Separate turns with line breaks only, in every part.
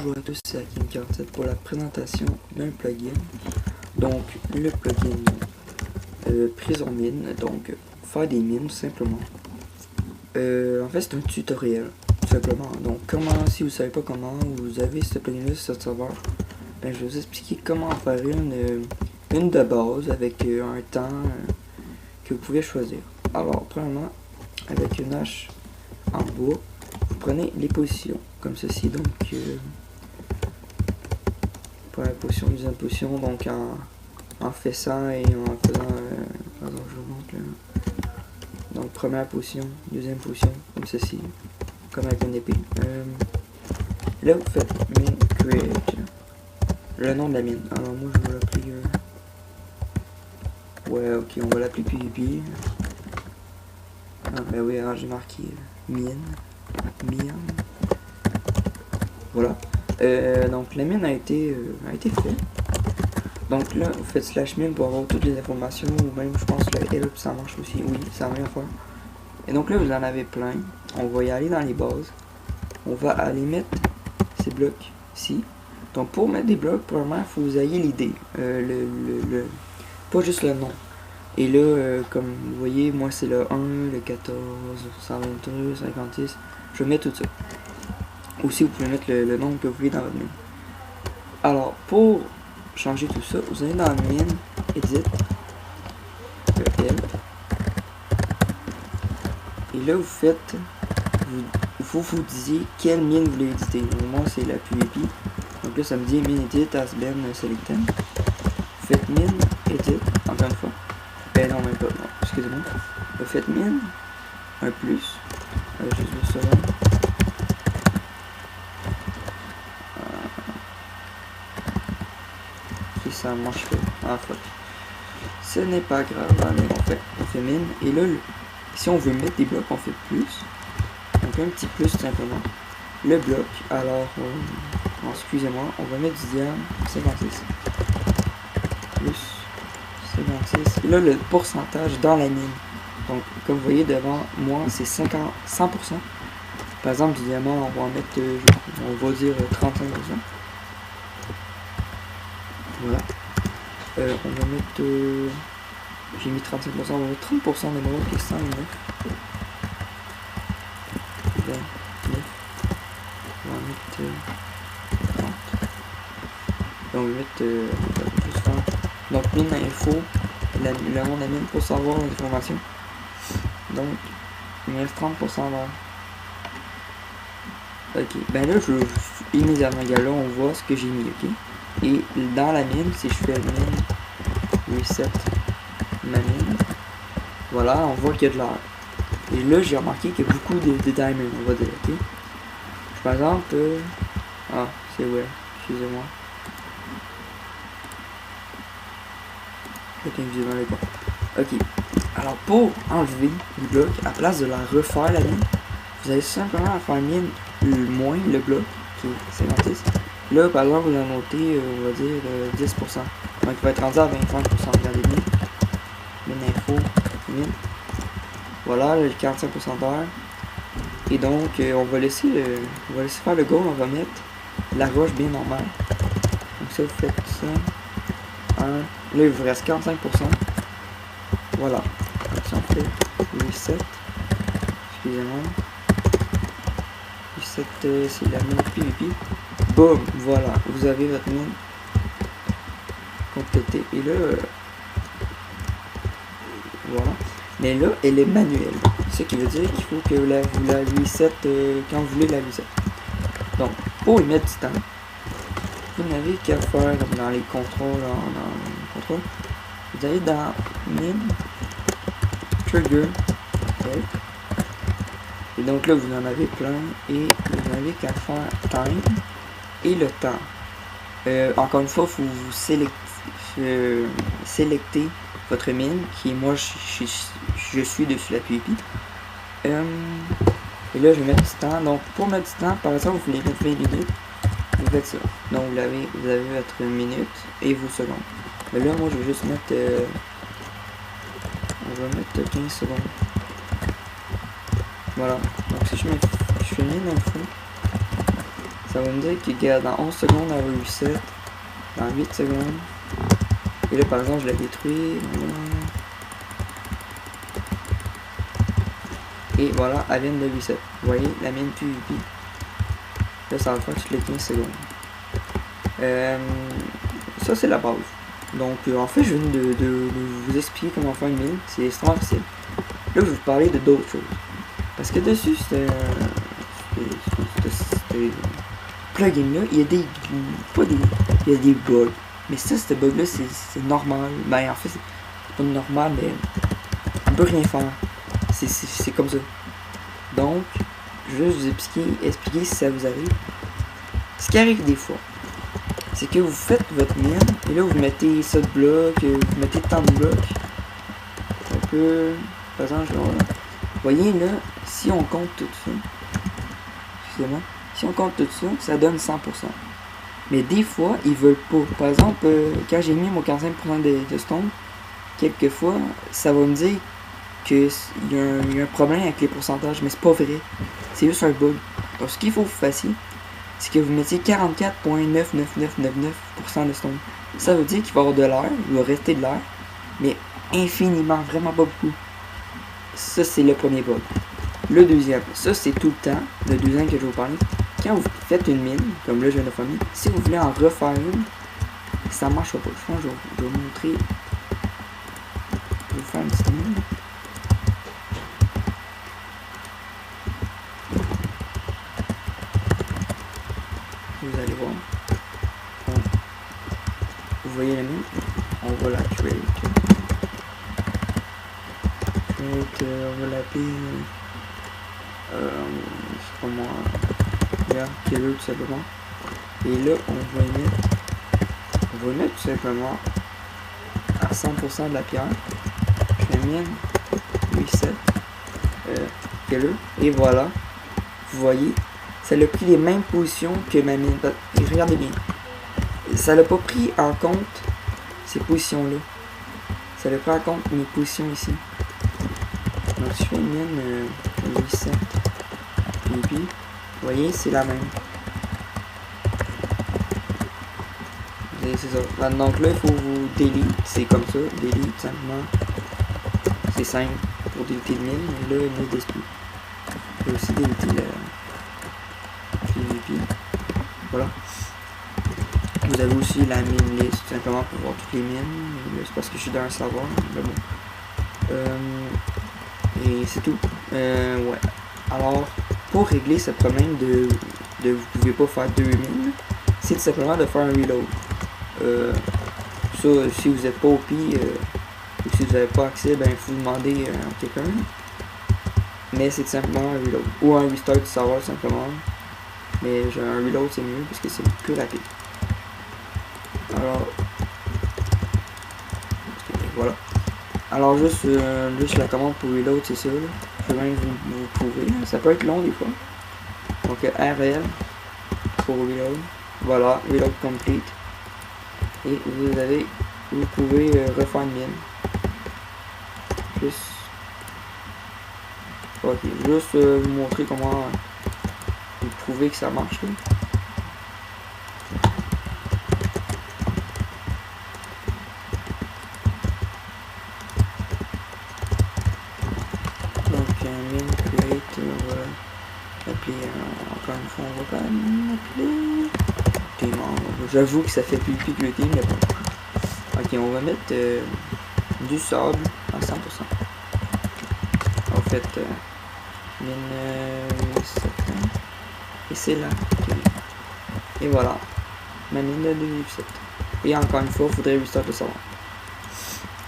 Bonjour à tous, c'est Hakim47 pour la présentation d'un plugin. Donc le plugin Prison Mine, donc faire des mines simplement. En fait c'est un tutoriel tout simplement. Donc comment, si vous savez pas comment vous avez ce plugin là sur ce serveur, ben, je vais vous expliquer comment faire une de base avec un temps que vous pouvez choisir. Alors premièrement, avec une hache en bois, vous prenez les positions comme ceci. Donc première position, deuxième position, donc en faisant et en faisant pardon, je vous montre là. Donc première position, deuxième position, comme ceci, comme avec une épée. Là vous faites mine create, le nom de la mine. Alors moi je vais l'appeler ouais, ok, on va l'appeler PvP. Ah ben oui, alors j'ai marqué mine. Voilà. Donc la mine a été faite. Donc là, vous faites /mine pour avoir toutes les informations, ou même je pense le help ça marche aussi. Oui, c'est la même fois. Et donc là, vous en avez plein. On va y aller dans les bases. On va aller mettre ces blocs ici. Donc pour mettre des blocs, premièrement, il faut que vous ayez l'idée. Pas juste le nom. Et là, comme vous voyez, moi c'est le 1, le 14, 122, 56. Je vais mettre tout ça. Aussi, vous pouvez mettre le nombre que vous voulez dans votre mine. Alors, pour changer tout ça, vous allez dans la mine, Edit, Help. Et là, vous faites, il faut que vous disiez quelle mine vous voulez éditer. Donc, moi, c'est la PvP. Donc là, ça me dit mine edit as been selected. Vous faites mine, edit, encore une fois. Ben non, même pas, non, excusez-moi. Vous faites mine, un plus. Juste une seconde. Ça marche pas. Ah fuck. Ce n'est pas grave, mais on fait mine. Et là, si on veut mettre des blocs, on fait plus. Donc un petit plus tout simplement. Le bloc, alors, excusez-moi, on va mettre du diamant 56. Plus 56. Et là, le pourcentage dans la mine. Donc, comme vous voyez devant moi, c'est 100%. Par exemple, du diamant, on va en mettre, on va dire 35%. Voilà. On va mettre... j'ai mis 35%, on va mettre 30% de mémoire qui est 109. 29. On va mettre 30. Et on va mettre plus 30. Donc mine info, le nom de la mine pour savoir l'information. Donc il me reste 30% là. Ok, ben là je immédiatement là on voit ce que j'ai mis, ok. Et dans la mine, si je fais mine reset ma mine, voilà, on voit qu'il y a de l'air. Et là, j'ai remarqué qu'il y a beaucoup de diamonds, on va dire, ok. Par exemple, ah, c'est ouais, excusez-moi. Ok, dans les bords. Ok, alors pour enlever le bloc, à place de la refaire la mine, vous allez simplement faire mine moins le bloc, qui est 56. Là, par exemple, vous en notez, on va dire 10%. Donc, il va être rendu à 25%. Regardez bien. Mine info, mine. Voilà, le 45% d'heure. Et donc, on va laisser faire le goal. On va mettre la roche bien normale. Donc, ça, vous faites ça. Là, il vous reste 45%. Voilà. Donc, si on fait reset. Excusez-moi. Reset, c'est la mine PvP. Boum, voilà, vous avez votre mine complétée. Et là, voilà. Mais là, elle est manuelle. Ce qui veut dire qu'il faut que vous la reset quand vous voulez la reset. Donc, pour y mettre du temps, vous n'avez qu'à faire dans les contrôles, vous allez dans mine, trigger, help. Et donc là, vous en avez plein. Et vous n'avez qu'à faire time. Et le temps. Encore une fois, il faut vous sélecter votre mine, qui moi je suis dessus la PvP. Et là je vais mettre du temps. Donc pour mettre du temps, par exemple, vous voulez mettre 20 minutes, vous faites ça. Donc vous avez votre minute et vos secondes. Mais là moi je vais juste mettre on va mettre 15 secondes. Voilà. Donc si je fais mine info, ça va me dire que dans 11 secondes, elle va reset. Dans 8 secondes. Et là, par exemple, je la détruis. Et voilà, elle vient de reset. Vous voyez, la mine PvP. Là, ça va faire toutes les 15 secondes. Ça, c'est la base. Donc, en fait, je viens de vous expliquer comment faire une mine. C'est extrêmement facile. Là, je vais vous parler de d'autres choses. Parce que dessus, c'était plugin-là, il y a des... Pas des... Il y a des bugs. Mais ça, ce bug-là, c'est normal. Ben, en fait, c'est pas normal, mais on peut rien faire. C'est comme ça. Donc, je vais juste vous expliquer si ça vous arrive. Ce qui arrive des fois, c'est que vous faites votre mine, et là, vous mettez ça de blocs, vous mettez tant de blocs. Un peu... Par exemple, genre, là. Vous voyez, là, si on compte tout ça, excusez-moi, si on compte tout ça, ça donne 100%. Mais des fois, ils veulent pas. Par exemple, quand j'ai mis mon 45% de stone, quelquefois, ça va me dire qu'il y a un problème avec les pourcentages, mais c'est pas vrai. C'est juste un bug. Donc, ce qu'il faut que vous fassiez, c'est que vous mettiez 44,99999% de stone. Ça veut dire qu'il va y avoir de l'air, il va rester de l'air, mais infiniment, vraiment pas beaucoup. Ça, c'est le premier bug. Le deuxième, ça c'est tout le temps, le deuxième que je vais vous parler. Quand vous faites une mine, comme là je viens de faire une, si vous voulez en refaire une, ça marche pas. Je pense que je vais vous montrer. Je vais vous faire une petite mine. Vous allez voir. Donc, vous voyez la mine? On va la create. On va l'appeler... je sais pas moi... Killer tout simplement. Et là, on va mettre tout simplement à 100% de la pierre. Je la mine, reset, Killer. Et voilà. Vous voyez, ça a pris les mêmes positions que ma mine. Et regardez bien. Ça n'a pas pris en compte ces positions-là. Ça a pris en compte mes positions ici. Donc si je fais une mine, reset, et puis, vous voyez, c'est la même. C'est ça. Donc là, il faut vous delete. C'est comme ça. Delete simplement. C'est simple pour déliter le mine. Mais là, il ne laisse plus. Il faut aussi déliter le PvP. Voilà. Vous avez aussi la mine list, tout simplement pour voir toutes les mines. C'est parce que je suis dans un serveur. Mais bon. Et c'est tout. Ouais. Alors, pour régler ce problème de vous pouvez pas faire 2 mines, c'est tout simplement de faire un reload. Ça, si vous n'êtes pas OP ou si vous n'avez pas accès, ben il faut demander à quelqu'un. Mais c'est tout simplement un reload. Ou un restart du serveur simplement. Mais un reload c'est mieux parce que c'est plus rapide. Alors voilà. Alors juste la commande pour reload c'est ça. Là. Je vais même vous prouver. Ça peut être long des fois. Donc RL pour reload. Voilà, reload complete. Et vous pouvez refaire une mine. Juste vous montrer comment vous prouver que ça marche. Là. Donc mine create, on va l'appeler encore une fois, on va quand même l'appeler j'avoue que ça fait plus PvP, mais bon. Ok, on va mettre du sable à 100%. En fait, mine 7 et c'est là. Okay. Et voilà, ma mine de 2,7. Et encore une fois, il faudrait restart le serveur.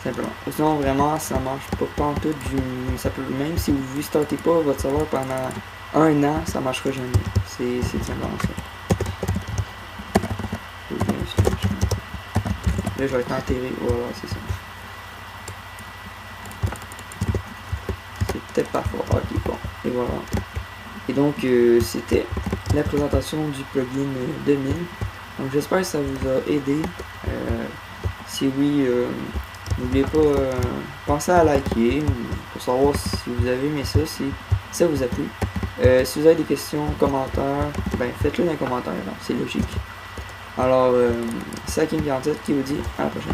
Simplement. Sinon, vraiment, ça marche pas en tout. Ça peut, même si vous restartez pas votre serveur pendant 1 an, ça marchera jamais. C'est simplement ça. Là, je vais être enterré. Voilà, c'est ça. C'est peut-être pas fort. Ok, bon. Et voilà. Et donc, c'était la présentation du plugin de mine. Donc, j'espère que ça vous a aidé. Si oui, n'oubliez pas, pensez à liker pour savoir si vous avez aimé ça, si ça vous a plu. Si vous avez des questions, commentaires, ben faites-le dans les commentaires, c'est logique. Alors, c'est Hakim 47 qui vous dit à la prochaine.